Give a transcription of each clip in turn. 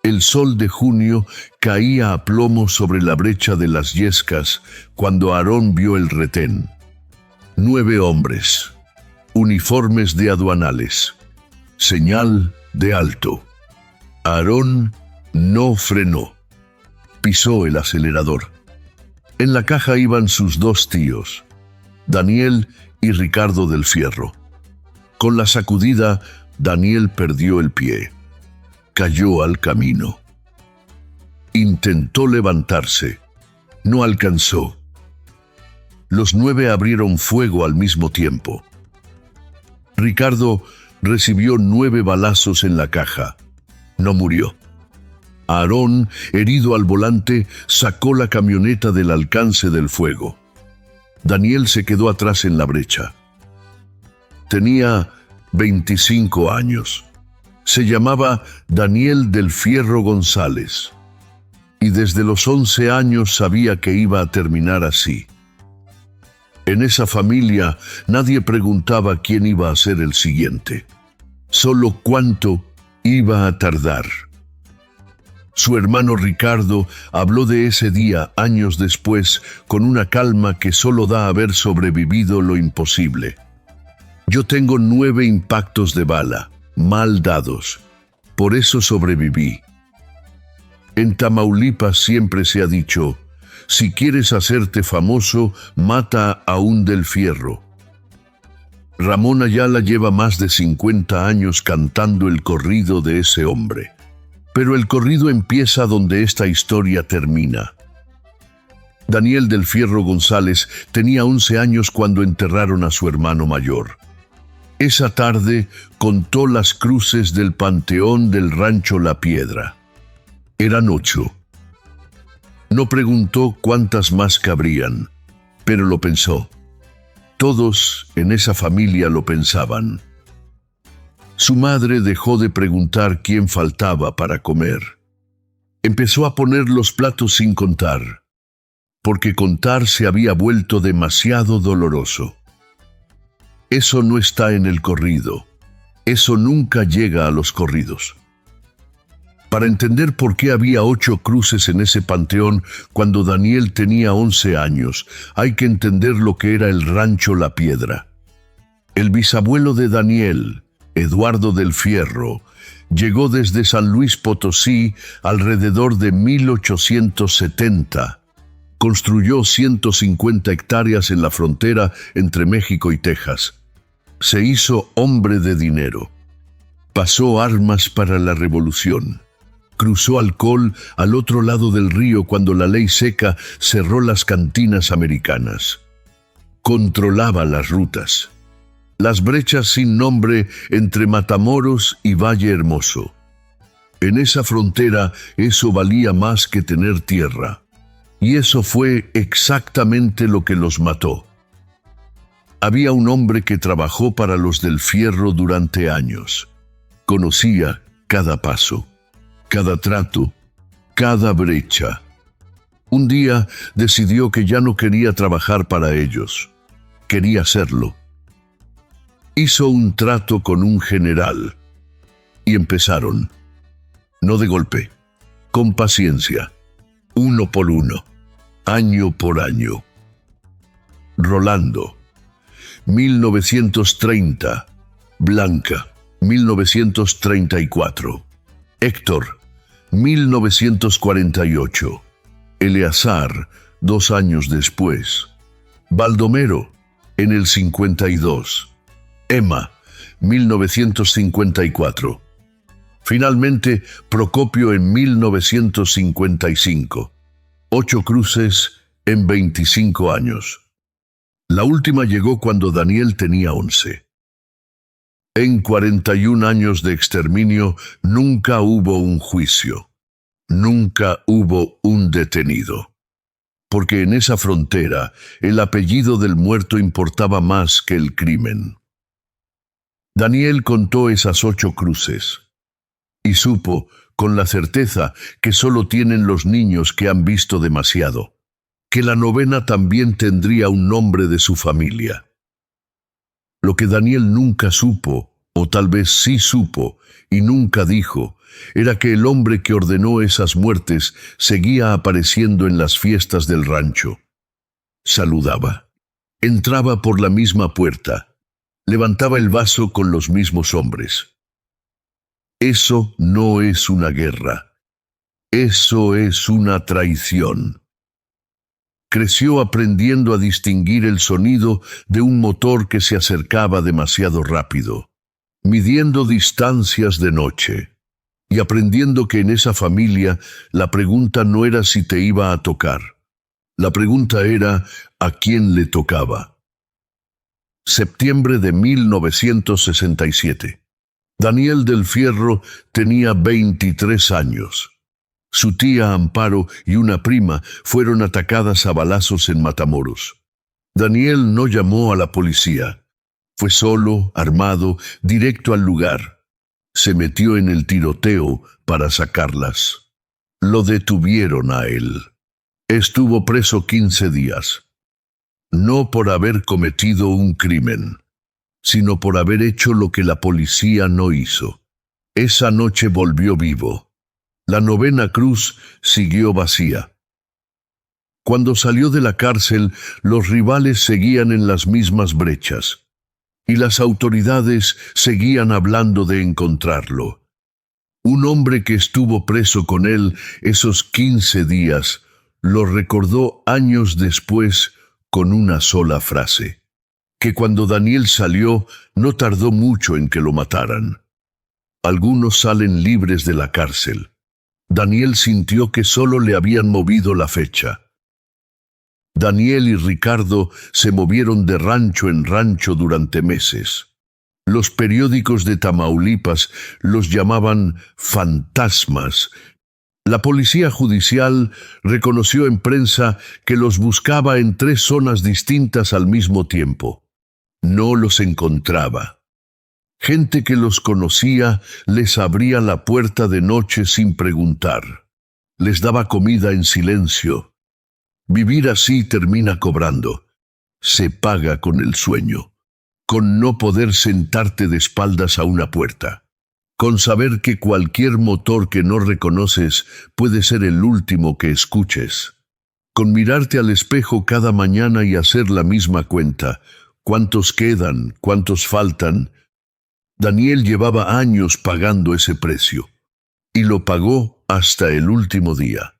El sol de junio caía a plomo sobre la brecha de las yescas cuando Aarón vio el retén. 9 hombres, uniformes de aduanales, señal de alto. Aarón no frenó, pisó el acelerador. En la caja iban sus 2 tíos, Daniel y Ricardo del Fierro. Con la sacudida, Daniel perdió el pie. Cayó al camino. Intentó levantarse. No alcanzó. Los 9 abrieron fuego al mismo tiempo. Ricardo recibió 9 balazos en la caja. No murió. Aarón, herido al volante, sacó la camioneta del alcance del fuego. Daniel se quedó atrás en la brecha. Tenía 25 años. Se llamaba Daniel del Fierro González. Y desde los 11 años sabía que iba a terminar así. En esa familia nadie preguntaba quién iba a ser el siguiente, solo cuánto iba a tardar. Su hermano Ricardo habló de ese día años después con una calma que solo da haber sobrevivido lo imposible. Yo tengo 9 impactos de bala, mal dados. Por eso sobreviví. En Tamaulipas siempre se ha dicho, si quieres hacerte famoso, mata a un del Fierro. Ramón Ayala lleva más de 50 años cantando el corrido de ese hombre. Pero el corrido empieza donde esta historia termina. Daniel del Fierro González tenía 11 años cuando enterraron a su hermano mayor. Esa tarde contó las cruces del panteón del rancho La Piedra. Eran 8. No preguntó cuántas más cabrían, pero lo pensó. Todos en esa familia lo pensaban. Su madre dejó de preguntar quién faltaba para comer. Empezó a poner los platos sin contar, porque contar se había vuelto demasiado doloroso. Eso no está en el corrido. Eso nunca llega a los corridos. Para entender por qué había 8 cruces en ese panteón cuando Daniel tenía 11 años, hay que entender lo que era el rancho La Piedra. El bisabuelo de Daniel, Eduardo del Fierro, llegó desde San Luis Potosí alrededor de 1870. Construyó 150 hectáreas en la frontera entre México y Texas. Se hizo hombre de dinero. Pasó armas para la revolución. Cruzó alcohol al otro lado del río cuando la ley seca cerró las cantinas americanas. Controlaba las rutas. Las brechas sin nombre entre Matamoros y Valle Hermoso. En esa frontera eso valía más que tener tierra. Y eso fue exactamente lo que los mató. Había un hombre que trabajó para los del Fierro durante años. Conocía cada paso, cada trato, cada brecha. Un día decidió que ya no quería trabajar para ellos. Quería hacerlo. Hizo un trato con un general. Y empezaron. No de golpe, con paciencia. Uno por uno, año por año. Rolando, 1930. Blanca, 1934. Héctor, 1948. Eleazar, 2 años después. Baldomero, en el 52. Emma, 1954. Finalmente, Procopio en 1955. 8 cruces en 25 años. La última llegó cuando Daniel tenía 11. En 41 años de exterminio nunca hubo un juicio. Nunca hubo un detenido. Porque en esa frontera el apellido del muerto importaba más que el crimen. Daniel contó esas 8 cruces. Y supo, con la certeza que solo tienen los niños que han visto demasiado, que la 9ª también tendría un nombre de su familia. Lo que Daniel nunca supo, o tal vez sí supo y nunca dijo, era que el hombre que ordenó esas muertes seguía apareciendo en las fiestas del rancho. Saludaba. Entraba por la misma puerta. Levantaba el vaso con los mismos hombres. Eso no es una guerra. Eso es una traición. Creció aprendiendo a distinguir el sonido de un motor que se acercaba demasiado rápido, midiendo distancias de noche, y aprendiendo que en esa familia la pregunta no era si te iba a tocar. La pregunta era ¿a quién le tocaba? Septiembre de 1967. Daniel del Fierro tenía 23 años. Su tía Amparo y una prima fueron atacadas a balazos en Matamoros. Daniel no llamó a la policía. Fue solo, armado, directo al lugar. Se metió en el tiroteo para sacarlas. Lo detuvieron a él. Estuvo preso 15 días. No por haber cometido un crimen, sino por haber hecho lo que la policía no hizo. Esa noche volvió vivo. La 9ª cruz siguió vacía. Cuando salió de la cárcel, los rivales seguían en las mismas brechas, y las autoridades seguían hablando de encontrarlo. Un hombre que estuvo preso con él esos 15 días, lo recordó años después con una sola frase, que cuando Daniel salió no tardó mucho en que lo mataran. Algunos salen libres de la cárcel. Daniel sintió que solo le habían movido la fecha. Daniel y Ricardo se movieron de rancho en rancho durante meses. Los periódicos de Tamaulipas los llamaban fantasmas. La policía judicial reconoció en prensa que los buscaba en 3 zonas distintas al mismo tiempo. No los encontraba. Gente que los conocía les abría la puerta de noche sin preguntar. Les daba comida en silencio. Vivir así termina cobrando. Se paga con el sueño, con no poder sentarte de espaldas a una puerta, con saber que cualquier motor que no reconoces puede ser el último que escuches, con mirarte al espejo cada mañana y hacer la misma cuenta. ¿Cuántos quedan? ¿Cuántos faltan? Daniel llevaba años pagando ese precio, y lo pagó hasta el último día.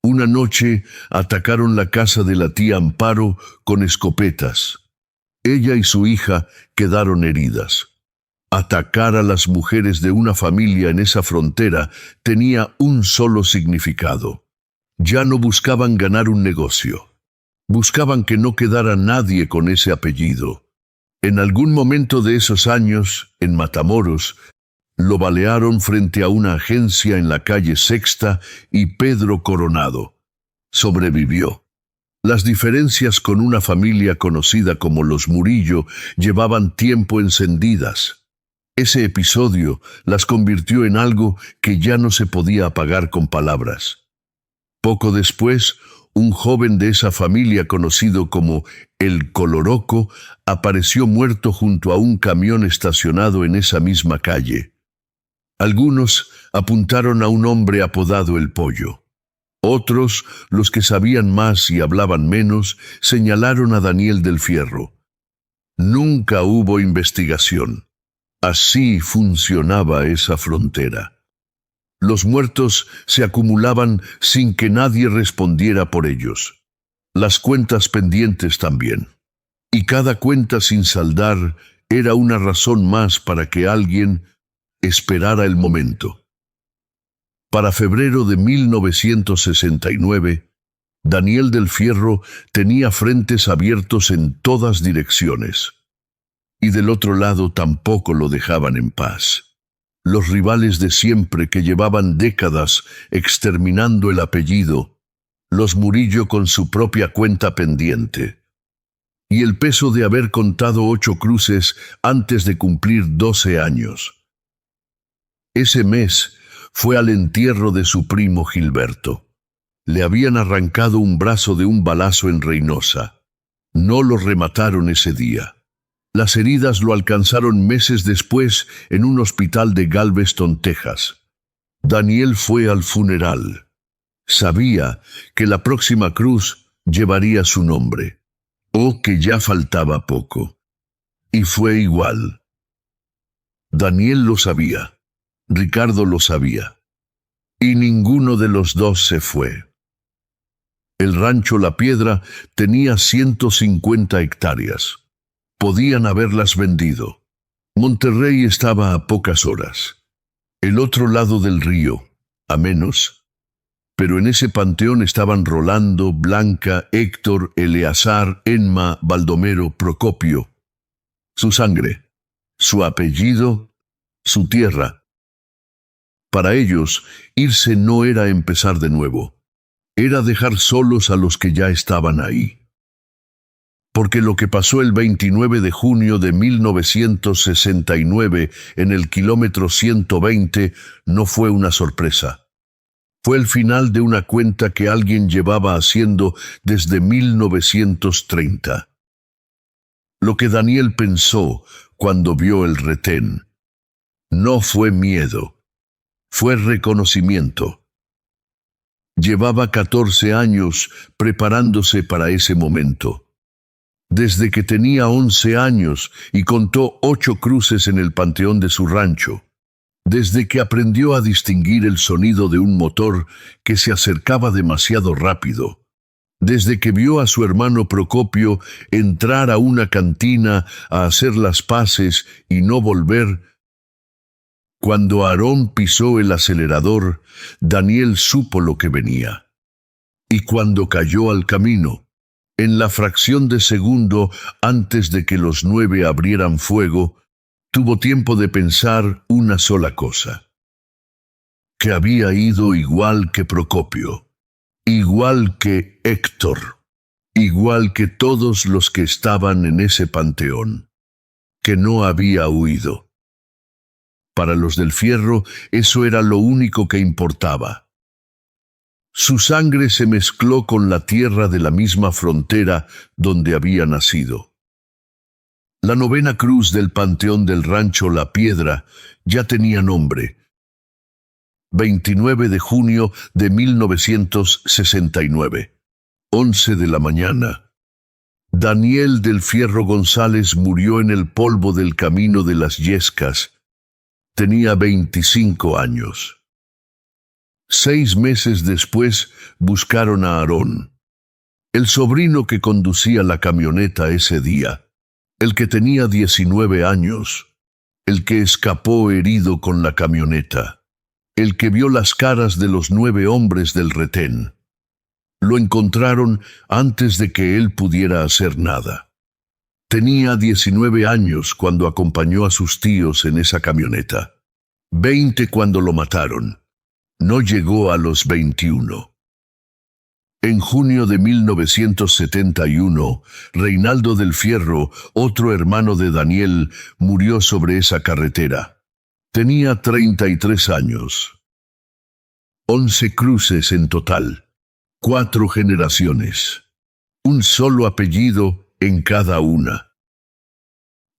Una noche atacaron la casa de la tía Amparo con escopetas. Ella y su hija quedaron heridas. Atacar a las mujeres de una familia en esa frontera tenía un solo significado. Ya no buscaban ganar un negocio. Buscaban que no quedara nadie con ese apellido. En algún momento de esos años, en Matamoros, lo balearon frente a una agencia en la calle Sexta y Pedro Coronado. Sobrevivió. Las diferencias con una familia conocida como los Murillo llevaban tiempo encendidas. Ese episodio las convirtió en algo que ya no se podía apagar con palabras. Poco después, un joven de esa familia conocido como el Coloroco apareció muerto junto a un camión estacionado en esa misma calle. Algunos apuntaron a un hombre apodado el Pollo. Otros, los que sabían más y hablaban menos, señalaron a Daniel del Fierro. Nunca hubo investigación. Así funcionaba esa frontera. Los muertos se acumulaban sin que nadie respondiera por ellos. Las cuentas pendientes también. Y cada cuenta sin saldar era una razón más para que alguien esperara el momento. Para febrero de 1969, Daniel del Fierro tenía frentes abiertos en todas direcciones. Y del otro lado tampoco lo dejaban en paz. Los rivales de siempre que llevaban décadas exterminando el apellido, los Murillo con su propia cuenta pendiente, y el peso de haber contado 8 cruces antes de cumplir 12 años. Ese mes fue al entierro de su primo Gilberto. Le habían arrancado un brazo de un balazo en Reynosa. No lo remataron ese día. Las heridas lo alcanzaron meses después en un hospital de Galveston, Texas. Daniel fue al funeral. Sabía que la próxima cruz llevaría su nombre, o que ya faltaba poco. Y fue igual. Daniel lo sabía. Ricardo lo sabía. Y ninguno de los dos se fue. El rancho La Piedra tenía 150 hectáreas. Podían haberlas vendido. Monterrey estaba a pocas horas. El otro lado del río, a menos. Pero en ese panteón estaban Rolando, Blanca, Héctor, Eleazar, Enma, Baldomero, Procopio. Su sangre, su apellido, su tierra. Para ellos, irse no era empezar de nuevo. Era dejar solos a los que ya estaban ahí. Porque lo que pasó el 29 de junio de 1969 en el kilómetro 120 no fue una sorpresa. Fue el final de una cuenta que alguien llevaba haciendo desde 1930. Lo que Daniel pensó cuando vio el retén no fue miedo, fue reconocimiento. Llevaba 14 años preparándose para ese momento. Desde que tenía 11 años y contó 8 cruces en el panteón de su rancho. Desde que aprendió a distinguir el sonido de un motor que se acercaba demasiado rápido. Desde que vio a su hermano Procopio entrar a una cantina a hacer las paces y no volver. Cuando Aarón pisó el acelerador, Daniel supo lo que venía. Y cuando cayó al camino, en la fracción de segundo antes de que los 9 abrieran fuego, tuvo tiempo de pensar una sola cosa. Que había ido igual que Procopio, igual que Héctor, igual que todos los que estaban en ese panteón, que no había huido. Para los del Fierro, eso era lo único que importaba. Su sangre se mezcló con la tierra de la misma frontera donde había nacido. La 9ª cruz del panteón del rancho La Piedra ya tenía nombre. 29 de junio de 1969, 11 de la mañana. Daniel del Fierro González murió en el polvo del camino de las Yescas. Tenía 25 años. 6 meses después buscaron a Aarón, el sobrino que conducía la camioneta ese día, el que tenía 19 años, el que escapó herido con la camioneta, el que vio las caras de los 9 hombres del retén. Lo encontraron antes de que él pudiera hacer nada. Tenía 19 años cuando acompañó a sus tíos en esa camioneta, 20 cuando lo mataron. No llegó a los 21. En junio de 1971, Reinaldo del Fierro, otro hermano de Daniel, murió sobre esa carretera. Tenía 33 años. 11 cruces en total. 4 generaciones. Un solo apellido en cada una.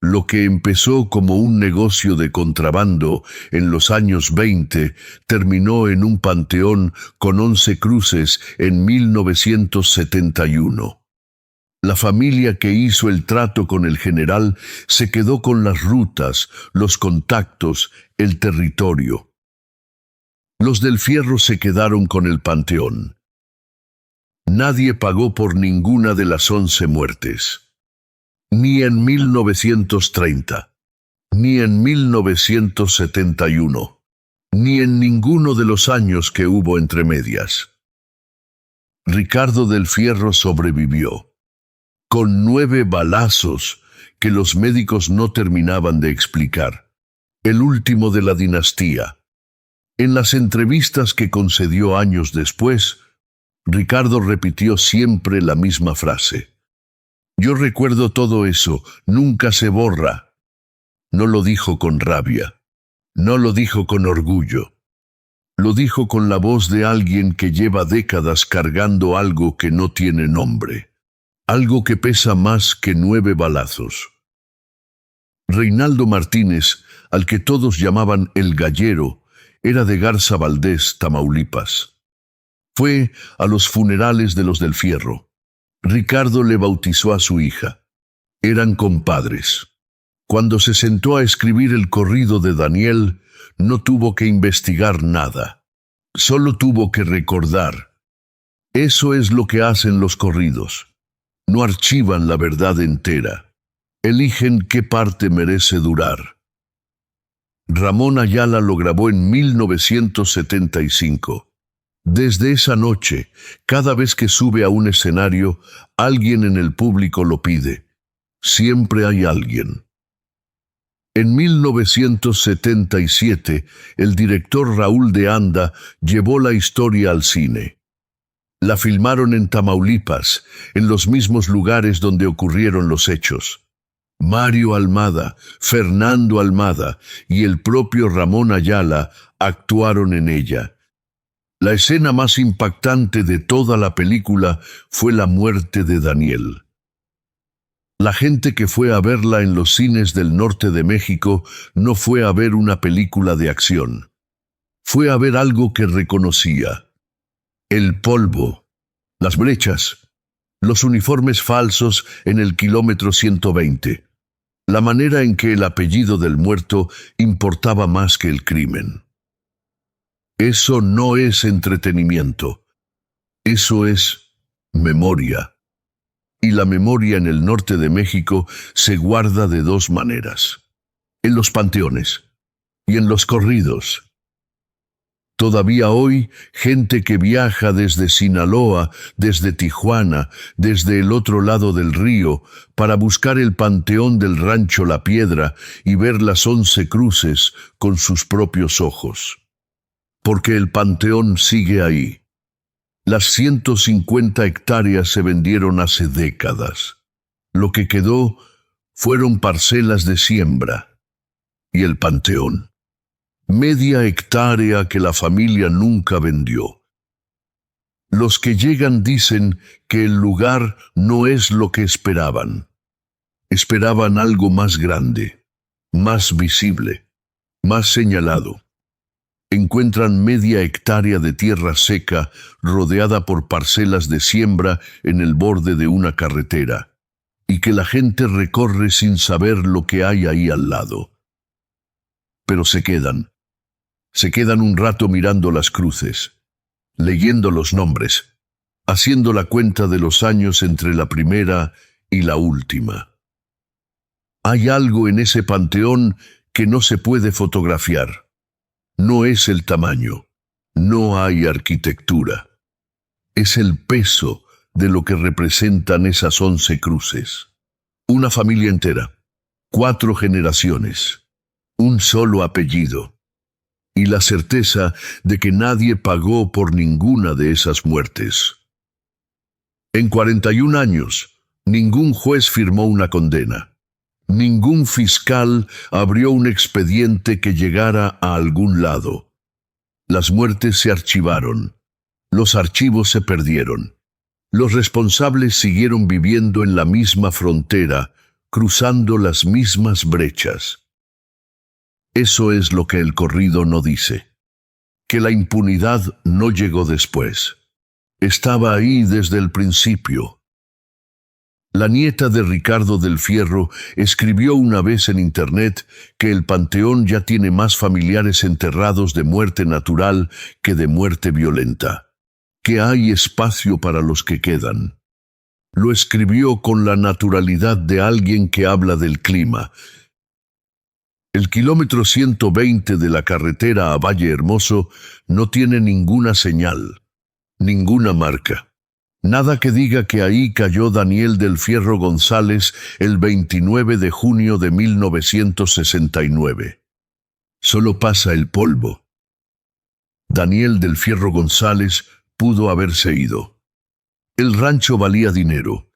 Lo que empezó como un negocio de contrabando en los años 20 terminó en un panteón con 11 cruces en 1971. La familia que hizo el trato con el general se quedó con las rutas, los contactos, el territorio. Los del Fierro se quedaron con el panteón. Nadie pagó por ninguna de las 11 muertes. Ni en 1930, ni en 1971, ni en ninguno de los años que hubo entre medias. Ricardo del Fierro sobrevivió, con 9 balazos que los médicos no terminaban de explicar, el último de la dinastía. En las entrevistas que concedió años después, Ricardo repitió siempre la misma frase. Yo recuerdo todo eso, nunca se borra. No lo dijo con rabia, no lo dijo con orgullo. Lo dijo con la voz de alguien que lleva décadas cargando algo que no tiene nombre, algo que pesa más que 9 balazos. Reinaldo Martínez, al que todos llamaban el Gallero, era de Garza Valdés, Tamaulipas. Fue a los funerales de los del Fierro. Ricardo le bautizó a su hija. Eran compadres. Cuando se sentó a escribir el corrido de Daniel, no tuvo que investigar nada. Solo tuvo que recordar. Eso es lo que hacen los corridos. No archivan la verdad entera. Eligen qué parte merece durar. Ramón Ayala lo grabó en 1975. Desde esa noche, cada vez que sube a un escenario, alguien en el público lo pide. Siempre hay alguien. En 1977, el director Raúl de Anda llevó la historia al cine. La filmaron en Tamaulipas, en los mismos lugares donde ocurrieron los hechos. Mario Almada, Fernando Almada y el propio Ramón Ayala actuaron en ella. La escena más impactante de toda la película fue la muerte de Daniel. La gente que fue a verla en los cines del norte de México no fue a ver una película de acción. Fue a ver algo que reconocía. El polvo, las brechas, los uniformes falsos en el kilómetro 120, la manera en que el apellido del muerto importaba más que el crimen. Eso no es entretenimiento. Eso es memoria. Y la memoria en el norte de México se guarda de dos maneras: en los panteones y en los corridos. Todavía hoy, gente que viaja desde Sinaloa, desde Tijuana, desde el otro lado del río, para buscar el panteón del Rancho La Piedra y ver las 11 cruces con sus propios ojos. Porque el panteón sigue ahí. Las 150 hectáreas se vendieron hace décadas. Lo que quedó fueron parcelas de siembra y el panteón. Media hectárea que la familia nunca vendió. Los que llegan dicen que el lugar no es lo que esperaban. Esperaban algo más grande, más visible, más señalado. Encuentran media hectárea de tierra seca rodeada por parcelas de siembra en el borde de una carretera, y que la gente recorre sin saber lo que hay ahí al lado. Pero se quedan un rato mirando las cruces, leyendo los nombres, haciendo la cuenta de los años entre la primera y la última. Hay algo en ese panteón que no se puede fotografiar. No es el tamaño, no hay arquitectura. Es el peso de lo que representan esas 11 cruces. Una familia entera, 4 generaciones, un solo apellido. Y la certeza de que nadie pagó por ninguna de esas muertes. En 41 años, ningún juez firmó una condena. Ningún fiscal abrió un expediente que llegara a algún lado. Las muertes se archivaron. Los archivos se perdieron. Los responsables siguieron viviendo en la misma frontera, cruzando las mismas brechas. Eso es lo que el corrido no dice. Que la impunidad no llegó después. Estaba ahí desde el principio. La nieta de Ricardo del Fierro escribió una vez en internet que el panteón ya tiene más familiares enterrados de muerte natural que de muerte violenta. Que hay espacio para los que quedan. Lo escribió con la naturalidad de alguien que habla del clima. El kilómetro 120 de la carretera a Valle Hermoso no tiene ninguna señal, ninguna marca. Nada que diga que ahí cayó Daniel del Fierro González el 29 de junio de 1969. Solo pasa el polvo. Daniel del Fierro González pudo haberse ido. El rancho valía dinero.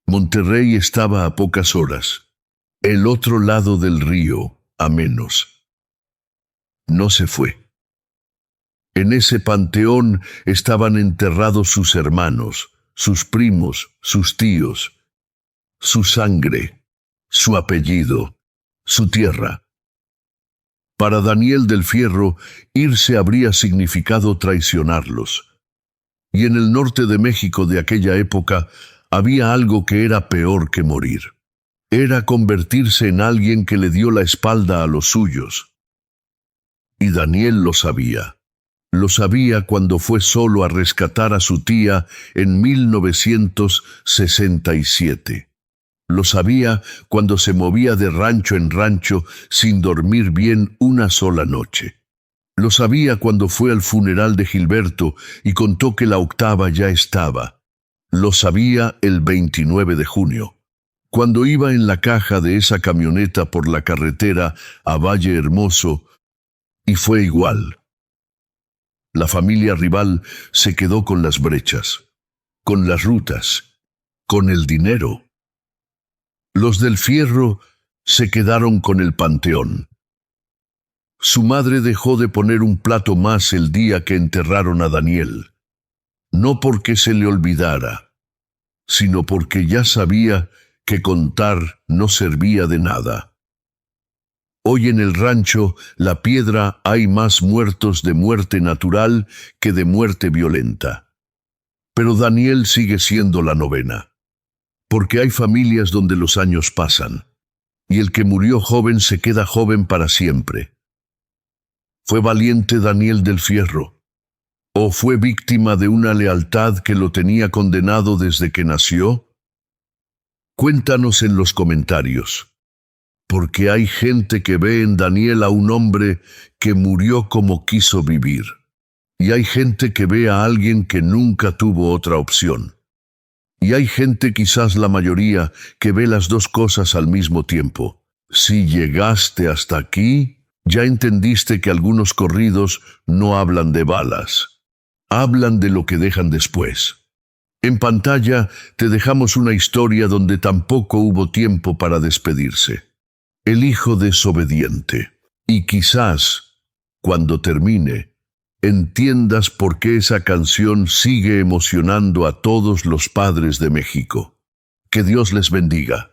Monterrey estaba a pocas horas. El otro lado del río, a menos. No se fue. En ese panteón estaban enterrados sus hermanos, sus primos, sus tíos, su sangre, su apellido, su tierra. Para Daniel del Fierro, irse habría significado traicionarlos. Y en el norte de México de aquella época había algo que era peor que morir. Era convertirse en alguien que le dio la espalda a los suyos. Y Daniel lo sabía. Lo sabía cuando fue solo a rescatar a su tía en 1967. Lo sabía cuando se movía de rancho en rancho sin dormir bien una sola noche. Lo sabía cuando fue al funeral de Gilberto y contó que la octava ya estaba. Lo sabía el 29 de junio, cuando iba en la caja de esa camioneta por la carretera a Valle Hermoso, y fue igual. La familia rival se quedó con las brechas, con las rutas, con el dinero. Los del Fierro se quedaron con el panteón. Su madre dejó de poner un plato más el día que enterraron a Daniel, no porque se le olvidara, sino porque ya sabía que contar no servía de nada. Hoy en el rancho La Piedra hay más muertos de muerte natural que de muerte violenta. Pero Daniel sigue siendo la novena, porque hay familias donde los años pasan, y el que murió joven se queda joven para siempre. ¿Fue valiente Daniel del Fierro? ¿O fue víctima de una lealtad que lo tenía condenado desde que nació? Cuéntanos en los comentarios, porque hay gente que ve en Daniel a un hombre que murió como quiso vivir, y hay gente que ve a alguien que nunca tuvo otra opción. Y hay gente, quizás la mayoría, que ve las dos cosas al mismo tiempo. Si llegaste hasta aquí, ya entendiste que algunos corridos no hablan de balas, hablan de lo que dejan después. En pantalla te dejamos una historia donde tampoco hubo tiempo para despedirse. El hijo desobediente. Y quizás, cuando termine, entiendas por qué esa canción sigue emocionando a todos los padres de México. Que Dios les bendiga.